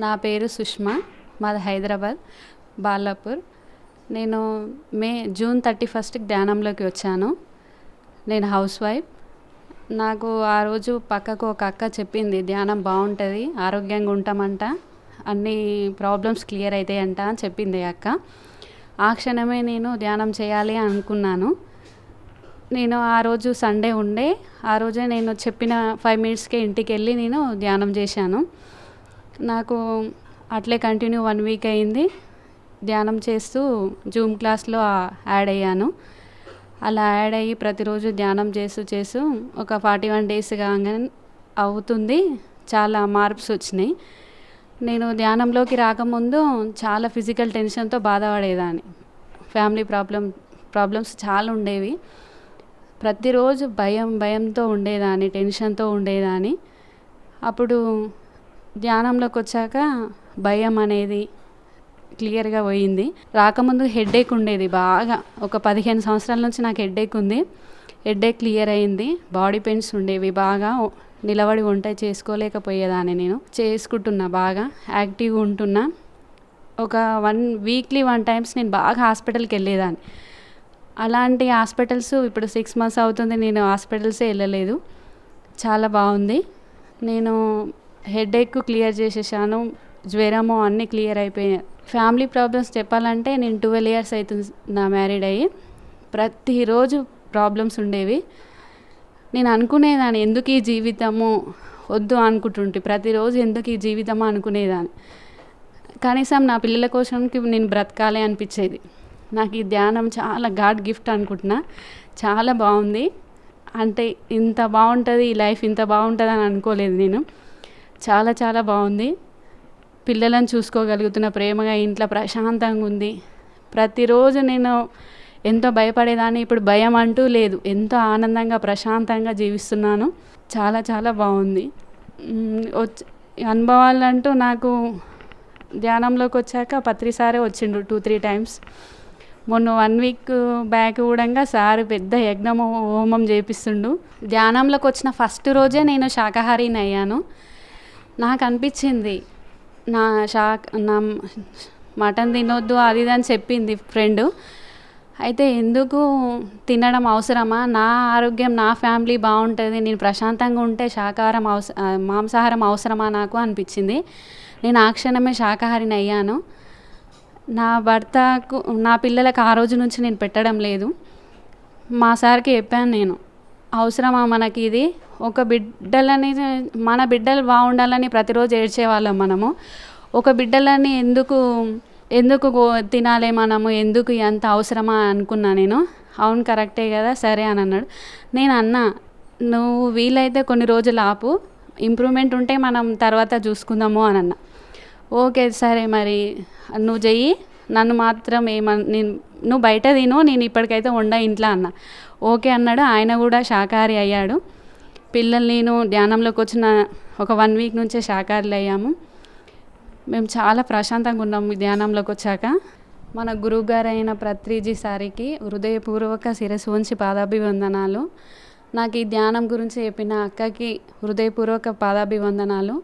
నా పేరు సుష్మా, మాది హైదరాబాద్ బాలాపూర్. నేను జూన్ 31కి ధ్యానంలోకి వచ్చాను. నేను హౌస్ వైఫ్. నాకు ఆ రోజు పక్కకు ఒక అక్క చెప్పింది, ధ్యానం బాగుంటుంది, ఆరోగ్యంగా ఉంటామంట, అన్ని ప్రాబ్లమ్స్ క్లియర్ అవుతాయంట అని చెప్పింది అక్క. ఆ క్షణమే నేను ధ్యానం చేయాలి అనుకున్నాను. నేను ఆ రోజు సండే ఉండే, ఆ రోజే నేను చెప్పిన 5 మినిట్స్కే ఇంటికి వెళ్ళి నేను ధ్యానం చేశాను. నాకు అట్లే కంటిన్యూ 1 వీక్ అయింది. ధ్యానం చేస్తూ జూమ్ క్లాస్లో యాడ్ అయ్యాను. అలా యాడ్ అయ్యి ప్రతిరోజు ధ్యానం చేస్తూ ఒక 41 డేస్ కాగానే అవుతుంది. చాలా మార్ప్స్ వచ్చినాయి. నేను ధ్యానంలోకి రాకముందు చాలా ఫిజికల్ టెన్షన్తో బాధపడేదాన్ని. ఫ్యామిలీ ప్రాబ్లమ్స్ చాలా ఉండేవి. ప్రతిరోజు భయంతో ఉండేదాన్ని, టెన్షన్తో ఉండేదాన్ని. అప్పుడు ధ్యానంలోకి వచ్చాక భయం అనేది క్లియర్గా పోయింది. రాకముందు హెడ్ఏక్ ఉండేది బాగా. ఒక 15 సంవత్సరాల నుంచి నాకు హెడ్ఏక్ ఉంది. హెడ్ఏక్ క్లియర్ అయింది. బాడీ పెయిన్స్ ఉండేవి బాగా. నిలబడి వంట చేసుకోలేకపోయేదాన్ని. నేను చేసుకుంటున్నా, బాగా యాక్టివ్గా ఉంటున్నా. ఒక వీక్లీ 1 టైమ్స్ నేను బాగా హాస్పిటల్కి వెళ్ళేదాన్ని. అలాంటి హాస్పిటల్స్ ఇప్పుడు 6 months అవుతుంది నేను హాస్పిటల్సే వెళ్ళలేదు. చాలా బాగుంది. నేను హెడేక్ క్లియర్ చేసేసాను, జ్వరము అన్నీ క్లియర్ అయిపోయాయి. ఫ్యామిలీ ప్రాబ్లమ్స్ చెప్పాలంటే నేను 12 years అవుతుంది నా మ్యారీడ్ అయ్యి. ప్రతిరోజు ప్రాబ్లమ్స్ ఉండేవి. నేను అనుకునేదాన్ని, ఎందుకు ఈ జీవితము వద్దు అనుకుంటుంటే, ప్రతిరోజు ఎందుకు ఈ జీవితము అనుకునేదాన్ని. కనీసం నా పిల్లల కోసంకి నేను బ్రతకాలి అనిపించేది. నాకు ఈ ధ్యానం చాలా గాడ్ గిఫ్ట్ అనుకుంటున్నా. చాలా బాగుంది. అంటే ఇంత బాగుంటుంది, ఈ లైఫ్ ఇంత బాగుంటుంది అని అనుకోలేదు నేను. చాలా చాలా బాగుంది. పిల్లలను చూసుకోగలుగుతున్న, ప్రేమగా ఇంట్లో ప్రశాంతంగా ఉంది. ప్రతిరోజు నేను ఎంతో భయపడేదాన్ని, ఇప్పుడు భయం అంటూ లేదు. ఎంతో ఆనందంగా ప్రశాంతంగా జీవిస్తున్నాను. చాలా చాలా బాగుంది. అనుభవాలు అంటూ నాకు ధ్యానంలోకి వచ్చాక పత్రిసారే వచ్చిండు 2-3 times. మొన్న 1 week బ్యాక్ కూడా సార్ పెద్ద యజ్ఞము హోమం చేపిస్తుండు. ధ్యానంలోకి వచ్చిన ఫస్ట్ రోజే నేను శాకాహారిని అయ్యాను. నాకు అనిపించింది, నా మటన్ తినొద్దు అది ఇది అని చెప్పింది ఫ్రెండు. అయితే ఎందుకు తినడం అవసరమా, నా ఆరోగ్యం నా ఫ్యామిలీ బాగుంటుంది, నేను ప్రశాంతంగా ఉంటే మాంసాహారం అవసరమా నాకు అనిపించింది. నేను ఆ క్షణమే శాకాహారిని అయ్యాను. నా భర్తకు, నా పిల్లలకు ఆ రోజు నుంచి నేను పెట్టడం లేదు. మా సార్కి చెప్పాను, నేను అవసరమా మనకి ఇది, ఒక బిడ్డలని, మన బిడ్డలు బాగుండాలని ప్రతిరోజు ఏడ్చేవాళ్ళం మనము. ఒక బిడ్డలని ఎందుకు తినాలి మనము, ఎందుకు ఎంత అవసరమా అనుకున్నా నేను. అవును కరెక్టే కదా, సరే అని అన్నాడు. నేను అన్నా, నువ్వు వీలైతే కొన్ని రోజులు ఆపు, ఇంప్రూవ్మెంట్ ఉంటే మనం తర్వాత చూసుకుందాము అని అన్నా. ఓకే సరే మరి నువ్వు చెయ్యి, నన్ను మాత్రం నువ్వు బయట తిను, నేను ఇప్పటికైతే వండ ఇంట్లో అన్నా. ఓకే అన్నాడు. ఆయన కూడా శాకాహారి అయ్యాడు. పిల్లలు నేను ధ్యానంలోకి వచ్చిన ఒక 1 week నుంచే శాకాహారులు అయ్యాము. మేము చాలా ప్రశాంతంగా ఉన్నాము ధ్యానంలోకి వచ్చాక. మన గురువు గారు అయిన పత్రిజీ సారికి హృదయపూర్వక శిరస్సు వంచి పాదాభివందనాలు. నాకు ఈ ధ్యానం గురించి చెప్పిన అక్కకి హృదయపూర్వక పాదాభివందనాలు.